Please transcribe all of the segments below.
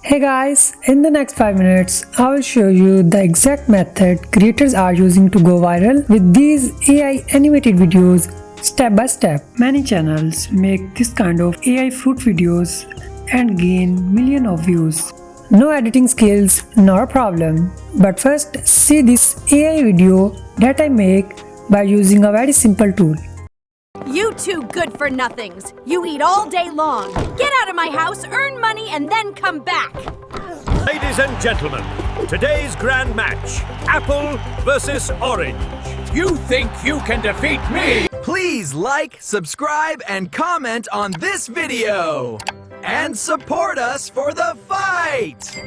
Hey guys, in the next 5 minutes, I will show you the exact method creators are using to go viral with these AI animated videos step by step. Many channels make this kind of AI fruit videos and gain millions of views. No editing skills, not a problem. But first, see this AI video that I make by using a very simple tool. You two good-for-nothings. You eat all day long. Get out of my house, earn money, and then come back. Ladies and gentlemen, today's grand match, Apple versus Orange. You think you can defeat me? Please like, subscribe, and comment on this video. And support us for the fight!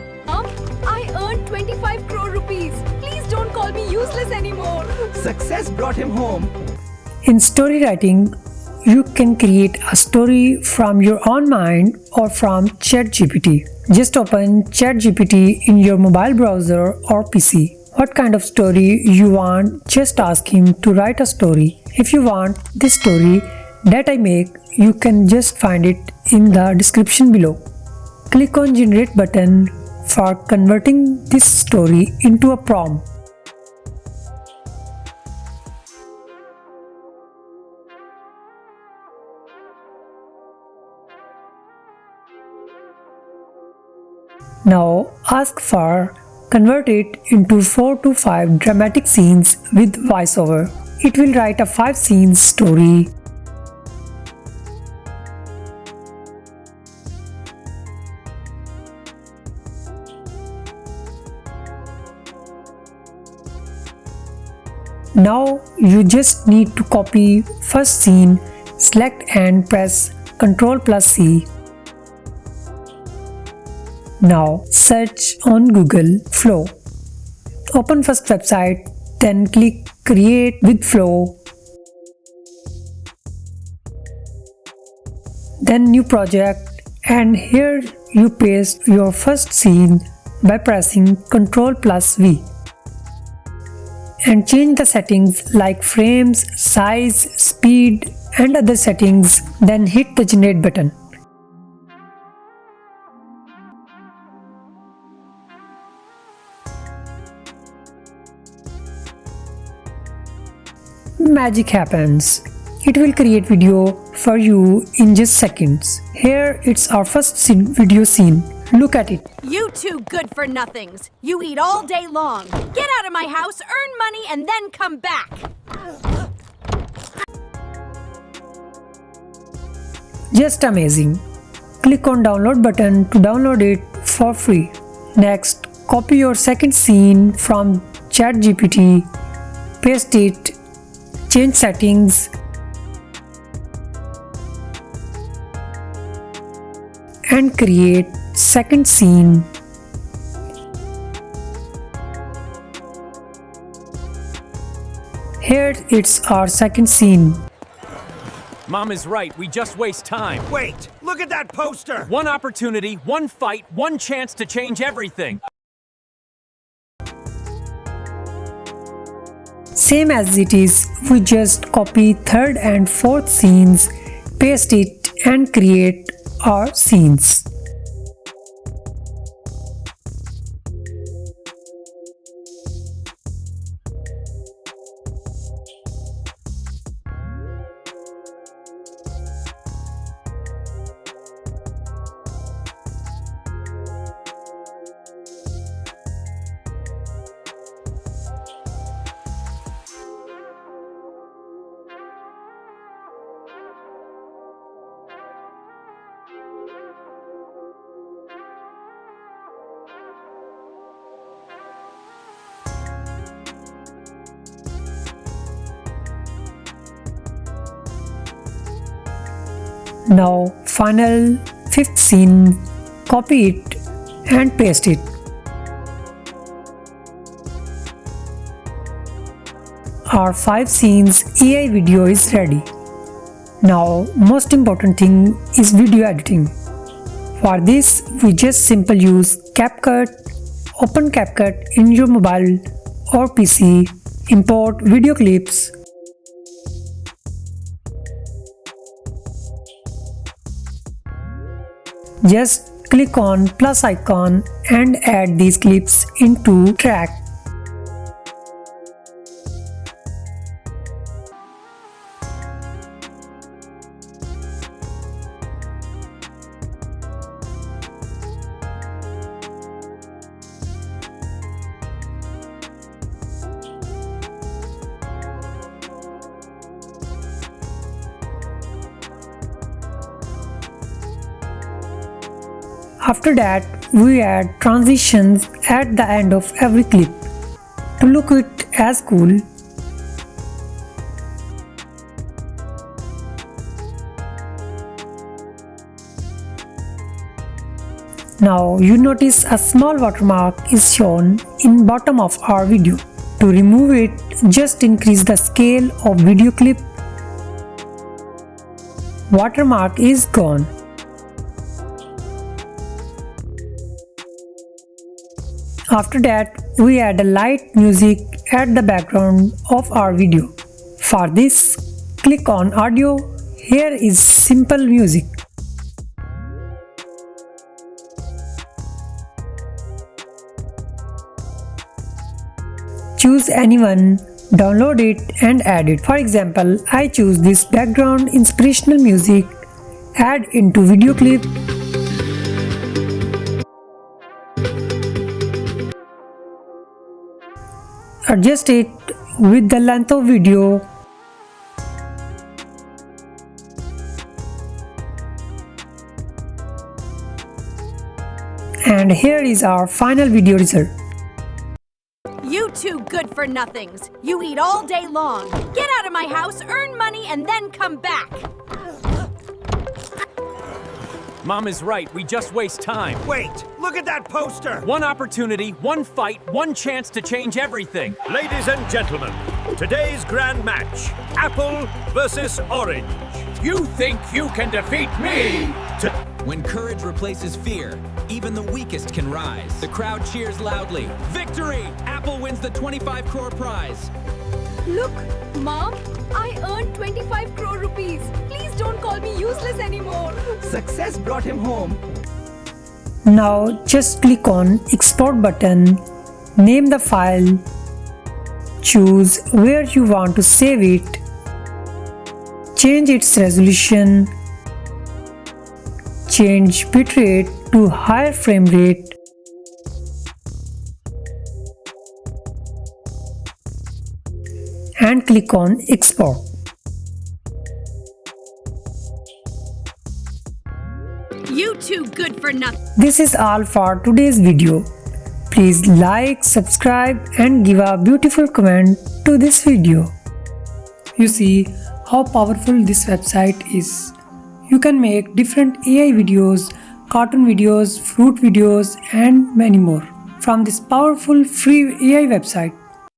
I earned 25 crore rupees. Please don't call me useless anymore. Success brought him home. In story writing, you can create a story from your own mind or from ChatGPT. Just open ChatGPT in your mobile browser or PC. What kind of story you want, just ask him to write a story. If you want this story that I make, you can just find it in the description below. Click on Generate button for converting this story into a prompt. Now ask for convert it into 4 to 5 dramatic scenes with voiceover. It will write a 5 scenes story. Now you just need to copy first scene, select and press Ctrl+C. Now search on Google Flow. Open first website, then click Create with Flow. Then New Project, and here you paste your first scene by pressing Ctrl+V. And change the settings like frames, size, speed and other settings, then hit the Generate button. Magic happens. It will create video for you in just seconds. Here it's our first video scene. Look at it. You two good-for-nothings. You eat all day long. Get out of my house, earn money, and then come back. Just amazing. Click on download button to download it for free. Next, copy your second scene from ChatGPT, paste it, change settings, and create second scene. Here it's our second scene. Mom is right, we just waste time. Wait, look at that poster! One opportunity, one fight, one chance to change everything. Same as it is, we just copy third and fourth scenes, paste it and create our scenes. Now final fifth scene, copy it and paste it. Our 5 scenes AI video is ready. Now most important thing is video editing. For this we just simply use CapCut. Open CapCut in your mobile or PC, import video clips. Just click on plus icon and add these clips into track. After that, we add transitions at the end of every clip to look it as cool. Now you notice a small watermark is shown in bottom of our video. To remove it, just increase the scale of video clip. Watermark is gone. After that, we add a light music at the background of our video. For this, click on audio. Here is simple music. Choose anyone, download it and add it. For example, I choose this background inspirational music, add into video clip. Adjust it with the length of video. And here is our final video result. You two good for nothings. You eat all day long. Get out of my house, earn money, and then come back. Mom is right, we just waste time. Wait, look at that poster! One opportunity, one fight, one chance to change everything. Ladies and gentlemen, today's grand match, Apple versus Orange. You think you can defeat me? When courage replaces fear, even the weakest can rise. The crowd cheers loudly. Victory! Apple wins the 25 crore prize. Look, Mom, I earned 25 crore rupees. Please don't call me useless anymore. Success brought him home. Now just click on export button, name the file, choose where you want to save it, change its resolution, change bitrate to higher frame rate, and click on export. You two good for nothing. This is all for today's video. Please like, subscribe and give a beautiful comment to this video. You see how powerful this website is. You can make different AI videos, cartoon videos, fruit videos and many more from this powerful free AI website.